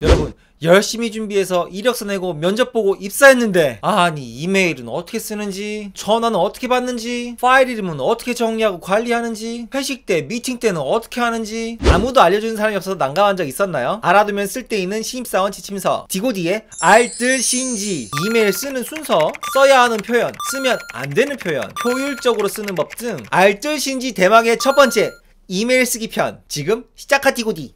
여러분, 열심히 준비해서 이력서 내고 면접 보고 입사했는데 아니 이메일은 어떻게 쓰는지, 전화는 어떻게 받는지, 파일 이름은 어떻게 정리하고 관리하는지, 회식 때 미팅 때는 어떻게 하는지 아무도 알려주는 사람이 없어서 난감한 적 있었나요? 알아두면 쓸데있는 신입사원 지침서 디고디의 알뜰신지, 이메일 쓰는 순서, 써야 하는 표현, 쓰면 안 되는 표현, 효율적으로 쓰는 법 등 알뜰신지 대망의 첫 번째 이메일 쓰기 편, 지금 시작하 디고디.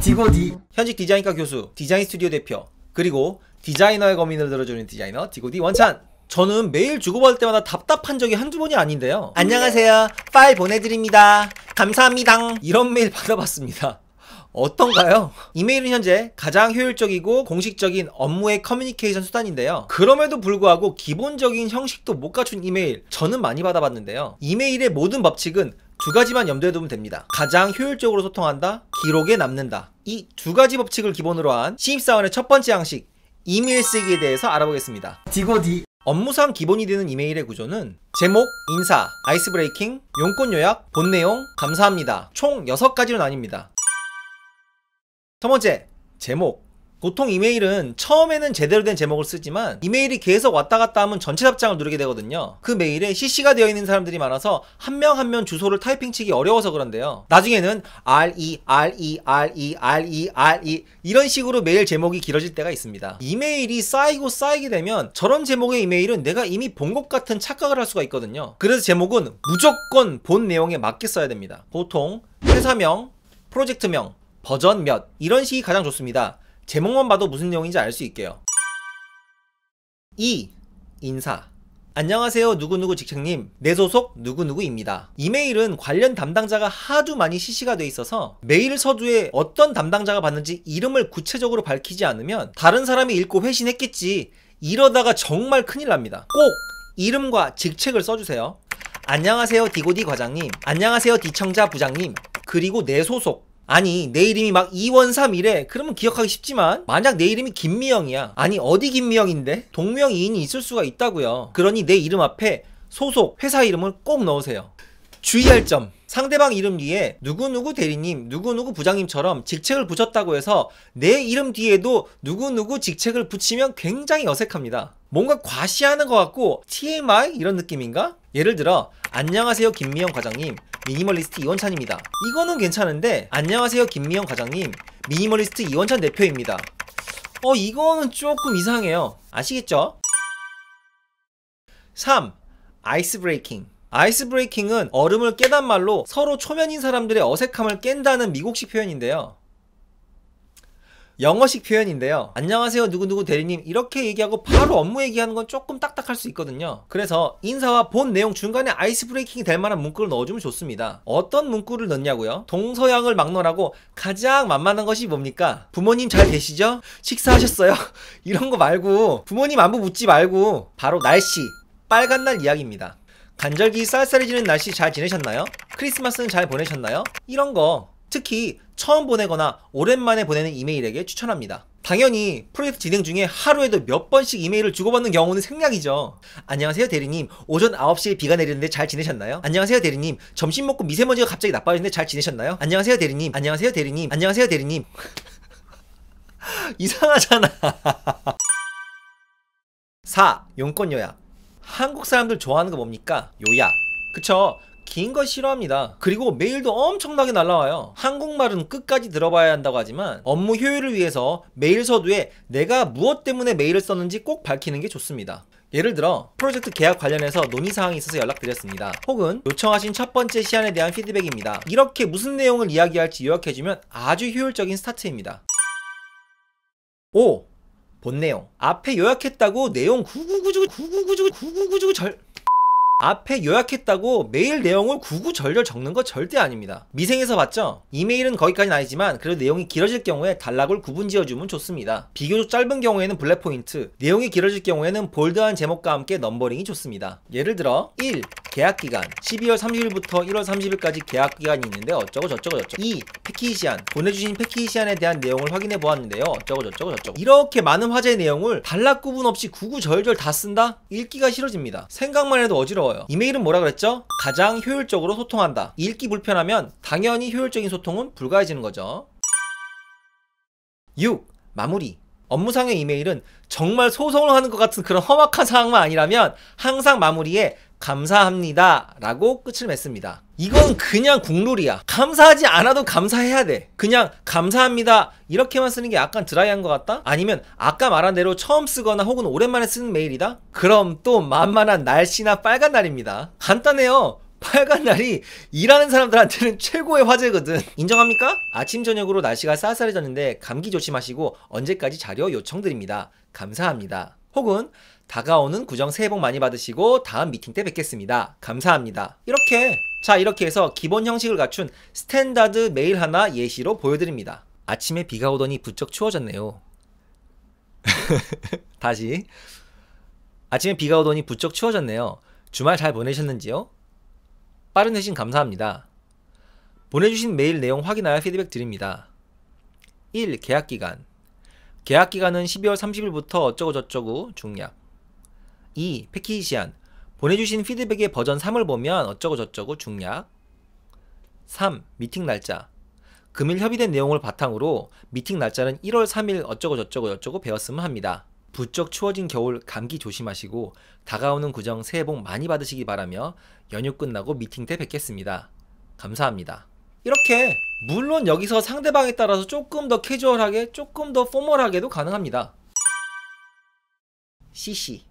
디고디, 현직 디자인과 교수, 디자인 스튜디오 대표, 그리고 디자이너의 고민을 들어주는 디자이너 디고디 원찬. 저는 메일 주고받을 때마다 답답한 적이 한두 번이 아닌데요. 안녕하세요, 파일 보내드립니다, 감사합니다, 이런 메일 받아봤습니다. 어떤가요? 이메일은 현재 가장 효율적이고 공식적인 업무의 커뮤니케이션 수단인데요. 그럼에도 불구하고 기본적인 형식도 못 갖춘 이메일 저는 많이 받아봤는데요. 이메일의 모든 법칙은 두 가지만 염두에 두면 됩니다. 가장 효율적으로 소통한다, 기록에 남는다. 이 두 가지 법칙을 기본으로 한 신입사원의 첫 번째 양식, 이메일 쓰기에 대해서 알아보겠습니다. 디고디. 업무상 기본이 되는 이메일의 구조는 제목, 인사, 아이스 브레이킹, 용건 요약, 본 내용, 감사합니다. 총 6가지로 나뉩니다. 첫 번째, 제목. 보통 이메일은 처음에는 제대로 된 제목을 쓰지만 이메일이 계속 왔다 갔다 하면 전체 답장을 누르게 되거든요. 그 메일에 CC가 되어 있는 사람들이 많아서 한 명 한 명 주소를 타이핑 치기 어려워서 그런데요. 나중에는 RE 이런 식으로 메일 제목이 길어질 때가 있습니다. 이메일이 쌓이게 되면 저런 제목의 이메일은 내가 이미 본 것 같은 착각을 할 수가 있거든요. 그래서 제목은 무조건 본 내용에 맞게 써야 됩니다. 보통 회사명, 프로젝트명, 버전 몇, 이런 식이 가장 좋습니다. 제목만 봐도 무슨 내용인지 알 수 있게요. 2. 인사. 안녕하세요 누구누구 직책님, 내 소속 누구누구입니다. 이메일은 관련 담당자가 하도 많이 CC가 돼 있어서 메일 서두에 어떤 담당자가 받는지 이름을 구체적으로 밝히지 않으면 다른 사람이 읽고 회신했겠지, 이러다가 정말 큰일 납니다. 꼭 이름과 직책을 써주세요. 안녕하세요 디고디 과장님, 안녕하세요 디청자 부장님, 그리고 내 소속. 아니 내 이름이 막 이원삼이래, 그러면 기억하기 쉽지만 만약 내 이름이 김미영이야, 아니 어디 김미영인데? 동명이인이 있을 수가 있다고요. 그러니 내 이름 앞에 소속, 회사 이름을 꼭 넣으세요. 주의할 점, 상대방 이름 뒤에 누구누구 대리님, 누구누구 부장님처럼 직책을 붙였다고 해서 내 이름 뒤에도 누구누구 직책을 붙이면 굉장히 어색합니다. 뭔가 과시하는 것 같고 TMI 이런 느낌인가? 예를 들어 안녕하세요 김미영 과장님, 미니멀리스트 이원찬입니다. 이거는 괜찮은데 안녕하세요 김미영 과장님, 미니멀리스트 이원찬 대표입니다. 이거는 조금 이상해요. 아시겠죠? 3. 아이스 브레이킹. 아이스 브레이킹은 얼음을 깨단 말로 서로 초면인 사람들의 어색함을 깬다는 미국식 표현인데요. 영어식 표현인데요. 안녕하세요 누구누구 대리님, 이렇게 얘기하고 바로 업무 얘기하는 건 조금 딱딱할 수 있거든요. 그래서 인사와 본 내용 중간에 아이스 브레이킹이 될 만한 문구를 넣어주면 좋습니다. 어떤 문구를 넣냐고요? 동서양을 막론하고 가장 만만한 것이 뭡니까? 부모님 잘 계시죠? 식사하셨어요? 이런 거 말고, 부모님 안부 묻지 말고 바로 날씨, 빨간 날 이야기입니다. 간절기 쌀쌀해지는 날씨 잘 지내셨나요? 크리스마스는 잘 보내셨나요? 이런 거 특히 처음 보내거나 오랜만에 보내는 이메일에게 추천합니다. 당연히 프로젝트 진행 중에 하루에도 몇 번씩 이메일을 주고받는 경우는 생략이죠. 안녕하세요 대리님, 오전 9시에 비가 내리는데 잘 지내셨나요? 안녕하세요 대리님, 점심 먹고 미세먼지가 갑자기 나빠지는데 잘 지내셨나요? 안녕하세요 대리님, 안녕하세요 대리님, 안녕하세요 대리님. 이상하잖아. 4. 용건 요약. 한국 사람들 좋아하는 거 뭡니까? 요약. 그쵸? 긴 거 싫어합니다. 그리고 메일도 엄청나게 날라와요. 한국말은 끝까지 들어봐야 한다고 하지만 업무 효율을 위해서 메일 서두에 내가 무엇 때문에 메일을 썼는지 꼭 밝히는 게 좋습니다. 예를 들어 프로젝트 계약 관련해서 논의사항이 있어서 연락드렸습니다, 혹은 요청하신 첫 번째 시안에 대한 피드백입니다, 이렇게 무슨 내용을 이야기할지 요약해주면 아주 효율적인 스타트입니다. 5. 본 내용. 앞에 요약했다고 내용 앞에 요약했다고 메일 내용을 구구절절 적는 거 절대 아닙니다. 미생에서 봤죠? 이메일은 거기까지는 아니지만 그래도 내용이 길어질 경우에 단락을 구분 지어주면 좋습니다. 비교적 짧은 경우에는 블랙 포인트, 내용이 길어질 경우에는 볼드한 제목과 함께 넘버링이 좋습니다. 예를 들어 1. 계약기간 12월 30일부터 1월 30일까지 계약기간이 있는데 어쩌고 저쩌고 저쩌고. 2. 패키지 시한 보내주신 패키지 시한에 대한 내용을 확인해 보았는데요. 어쩌고 저쩌고 저쩌고. 이렇게 많은 화제의 내용을 단락 구분 없이 구구절절 다 쓴다? 읽기가 싫어집니다. 생각만 해도 어지러워요. 이메일은 뭐라 그랬죠? 가장 효율적으로 소통한다. 읽기 불편하면 당연히 효율적인 소통은 불가해지는 거죠. 6. 마무리. 업무상의 이메일은 정말 소송을 하는 것 같은 그런 험악한 상황만 아니라면 항상 마무리에 감사합니다 라고 끝을 맺습니다. 이건 그냥 국룰이야. 감사하지 않아도 감사해야 돼. 그냥 감사합니다 이렇게만 쓰는 게 약간 드라이한 것 같다? 아니면 아까 말한 대로 처음 쓰거나 혹은 오랜만에 쓰는 메일이다? 그럼 또 만만한 날씨나 빨간 날입니다. 간단해요. 빨간 날이 일하는 사람들한테는 최고의 화제거든. 인정합니까? 아침 저녁으로 날씨가 쌀쌀해졌는데 감기 조심하시고 언제까지 자료 요청드립니다. 감사합니다. 혹은 다가오는 구정 새해 복 많이 받으시고 다음 미팅 때 뵙겠습니다. 감사합니다. 이렇게 해서 기본 형식을 갖춘 스탠다드 메일 하나 예시로 보여드립니다. 아침에 비가 오더니 부쩍 추워졌네요. 다시. 아침에 비가 오더니 부쩍 추워졌네요. 주말 잘 보내셨는지요? 빠른 회신 감사합니다. 보내주신 메일 내용 확인하여 피드백 드립니다. 1. 계약기간. 계약기간은 12월 30일부터 어쩌고저쩌고 중약. 2. 패키지 시한. 보내주신 피드백의 버전 3을 보면 어쩌고저쩌고 중약. 3. 미팅 날짜. 금일 협의된 내용을 바탕으로 미팅 날짜는 1월 3일 어쩌고저쩌고 배웠으면 합니다. 부쩍 추워진 겨울 감기 조심하시고 다가오는 구정 새해 복 많이 받으시기 바라며 연휴 끝나고 미팅 때 뵙겠습니다. 감사합니다. 이렇게 물론 여기서 상대방에 따라서 조금 더 캐주얼하게 조금 더 포멀하게도 가능합니다. CC.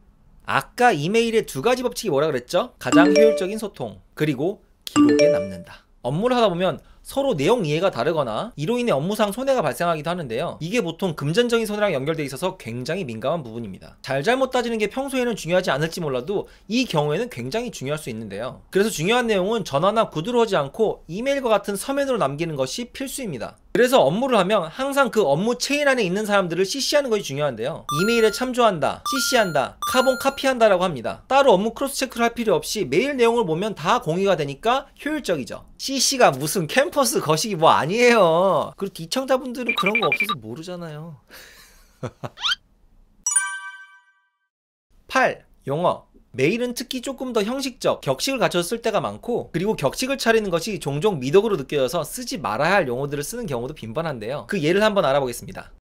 아까 이메일의 두 가지 법칙이 뭐라 그랬죠? 가장 효율적인 소통, 그리고 기록에 남는다. 업무를 하다 보면 서로 내용 이해가 다르거나 이로 인해 업무상 손해가 발생하기도 하는데요. 이게 보통 금전적인 손해랑 연결되어 있어서 굉장히 민감한 부분입니다. 잘못 따지는 게 평소에는 중요하지 않을지 몰라도 이 경우에는 굉장히 중요할 수 있는데요. 그래서 중요한 내용은 전화나 구두로 하지 않고 이메일과 같은 서면으로 남기는 것이 필수입니다. 그래서 업무를 하면 항상 그 업무 체인 안에 있는 사람들을 CC하는 것이 중요한데요. 이메일에 참조한다, CC한다, 카본 카피한다 라고 합니다. 따로 업무 크로스 체크를 할 필요 없이 메일 내용을 보면 다 공유가 되니까 효율적이죠. CC가 무슨 캠퍼스 거시기 뭐 아니에요. 그리고 시청자분들은 그런 거 없어서 모르잖아요. 8. 용어. 메일은 특히 조금 더 형식적, 격식을 갖춰서 쓸 때가 많고, 그리고 격식을 차리는 것이 종종 미덕으로 느껴져서 쓰지 말아야 할 용어들을 쓰는 경우도 빈번한데요. 그 예를 한번 알아보겠습니다.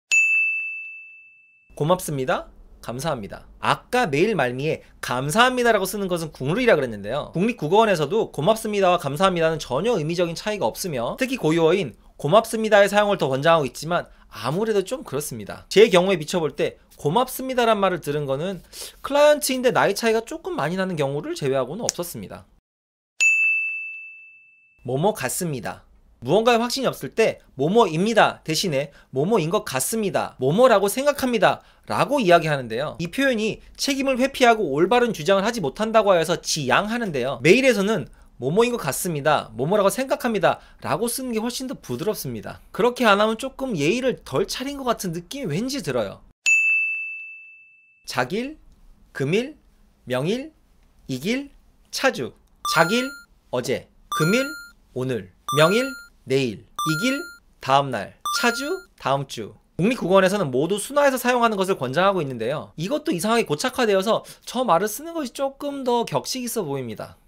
고맙습니다. 감사합니다. 아까 메일 말미에 감사합니다라고 쓰는 것은 국룰이라 그랬는데요. 국립국어원에서도 고맙습니다와 감사합니다는 전혀 의미적인 차이가 없으며 특히 고유어인 고맙습니다의 사용을 더 권장하고 있지만 아무래도 좀 그렇습니다. 제 경우에 비춰볼 때 고맙습니다란 말을 들은 거는 클라이언트인데 나이 차이가 조금 많이 나는 경우를 제외하고는 없었습니다. 뭐뭐 같습니다. 무언가에 확신이 없을 때 뭐뭐입니다 대신에 뭐뭐인 것 같습니다, 뭐뭐라고 생각합니다 라고 이야기하는데요. 이 표현이 책임을 회피하고 올바른 주장을 하지 못한다고 하여서 지양하는데요. 메일에서는 뭐뭐인 것 같습니다, 뭐뭐라고 생각합니다 라고 쓰는 게 훨씬 더 부드럽습니다. 그렇게 안 하면 조금 예의를 덜 차린 것 같은 느낌이 왠지 들어요. 작일, 금일, 명일, 이길, 차주. 작일, 어제, 금일, 오늘, 명일, 내일, 이길, 다음날, 차주, 다음주. 국립국어원에서는 모두 순화해서 사용하는 것을 권장하고 있는데요. 이것도 이상하게 고착화되어서 저 말을 쓰는 것이 조금 더 격식 있어 보입니다.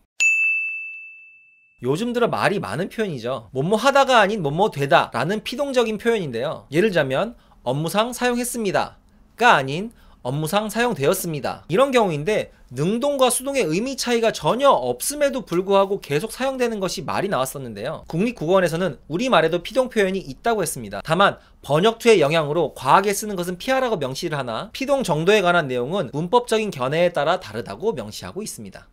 요즘 들어 말이 많은 표현이죠. 뭐뭐 하다가 아닌 뭐뭐 되다 라는 피동적인 표현인데요. 예를 들자면 업무상 사용했습니다 가 아닌 업무상 사용되었습니다. 이런 경우인데 능동과 수동의 의미 차이가 전혀 없음에도 불구하고 계속 사용되는 것이 말이 나왔었는데요. 국립국어원에서는 우리말에도 피동 표현이 있다고 했습니다. 다만 번역투의 영향으로 과하게 쓰는 것은 피하라고 명시를 하나 피동 정도에 관한 내용은 문법적인 견해에 따라 다르다고 명시하고 있습니다.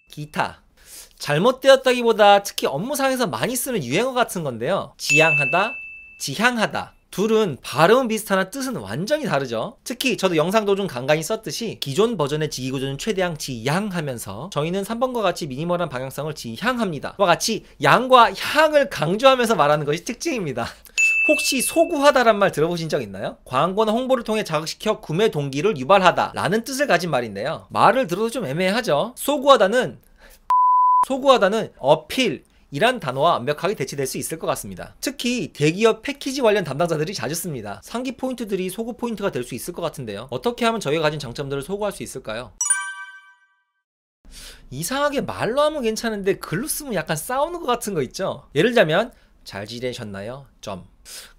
기타. 잘못되었다기보다 특히 업무상에서 많이 쓰는 유행어 같은 건데요. 지향하다, 지향하다. 둘은 발음은 비슷하나 뜻은 완전히 다르죠. 특히 저도 영상 도중 간간히 썼듯이 기존 버전의 지기구조는 최대한 지향하면서 저희는 3번과 같이 미니멀한 방향성을 지향합니다 와 같이 양과 향을 강조하면서 말하는 것이 특징입니다. 혹시 소구하다란 말 들어보신 적 있나요? 광고나 홍보를 통해 자극시켜 구매 동기를 유발하다 라는 뜻을 가진 말인데요. 말을 들어도 좀 애매하죠. 소구하다는 어필 이란 단어와 완벽하게 대체될 수 있을 것 같습니다. 특히 대기업 패키지 관련 담당자들이 자주 씁니다. 상기 포인트들이 소구 포인트가 될 수 있을 것 같은데요. 어떻게 하면 저희가 가진 장점들을 소구할 수 있을까요? 이상하게 말로 하면 괜찮은데 글로 쓰면 약간 싸우는 것 같은 거 있죠? 예를 들자면 잘 지내셨나요? 점.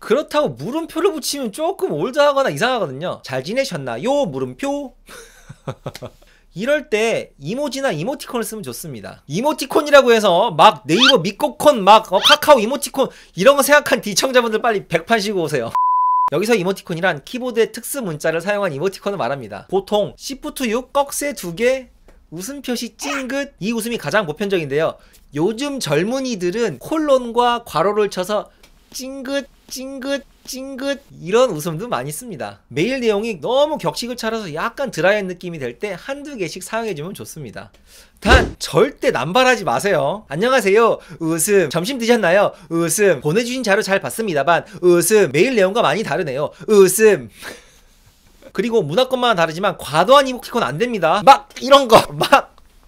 그렇다고 물음표를 붙이면 조금 올드하거나 이상하거든요. 잘 지내셨나요? 물음표. 이럴 때 이모지나 이모티콘을 쓰면 좋습니다. 이모티콘이라고 해서 막 네이버 미코콘 막 카카오 이모티콘 이런 거 생각한 D청자분들 빨리 백판 쉬고 오세요. 여기서 이모티콘이란 키보드의 특수 문자를 사용한 이모티콘을 말합니다. 보통 Shift 6 꺽쇠 2개 웃음 표시 찡긋 이 웃음이 가장 보편적인데요. 요즘 젊은이들은 콜론과 괄호를 쳐서 찡긋 찡긋 찡긋 이런 웃음도 많이 씁니다. 메일 내용이 너무 격식을 차려서 약간 드라이한 느낌이 될 때 한두 개씩 사용해주면 좋습니다. 단 절대 남발하지 마세요. 안녕하세요 웃음. 점심 드셨나요? 웃음. 보내주신 자료 잘 봤습니다만 웃음. 메일 내용과 많이 다르네요. 웃음. 그리고 문화권마다 다르지만 과도한 이모티콘 안됩니다. 막 이런거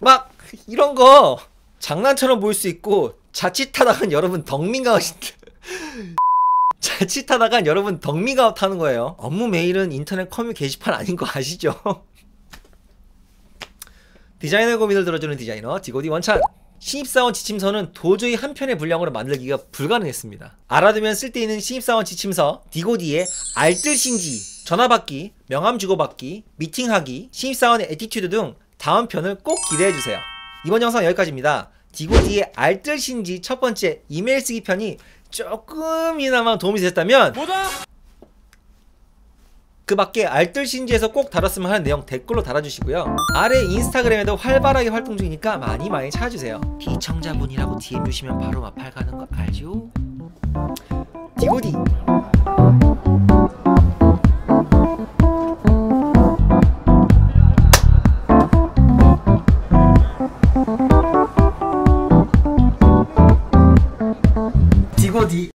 막 이런거 장난처럼 보일 수 있고 자칫하다간 여러분 덕밍아웃 하는 거예요. 업무 메일은 인터넷 커뮤 게시판 아닌 거 아시죠? 디자이너 고민을 들어주는 디자이너 디고디 원찬. 신입사원 지침서는 도저히 한 편의 분량으로 만들기가 불가능했습니다. 알아두면 쓸데있는 신입사원 지침서 디고디의 알뜰신지, 전화받기, 명함 주고받기, 미팅하기, 신입사원의 애티튜드 등 다음 편을 꼭 기대해주세요. 이번 영상 여기까지입니다. 디고디의 알뜰신지 첫 번째 이메일 쓰기 편이 조금이나마 도움이 되셨다면 그 밖에 알뜰신지에서 꼭 다뤘으면 하는 내용 댓글로 달아주시고요. 아래 인스타그램에도 활발하게 활동 중이니까 많이 찾아주세요. D청자분이라고 DM 주시면 바로 마팔 가는 거 알죠? 디고디 디고디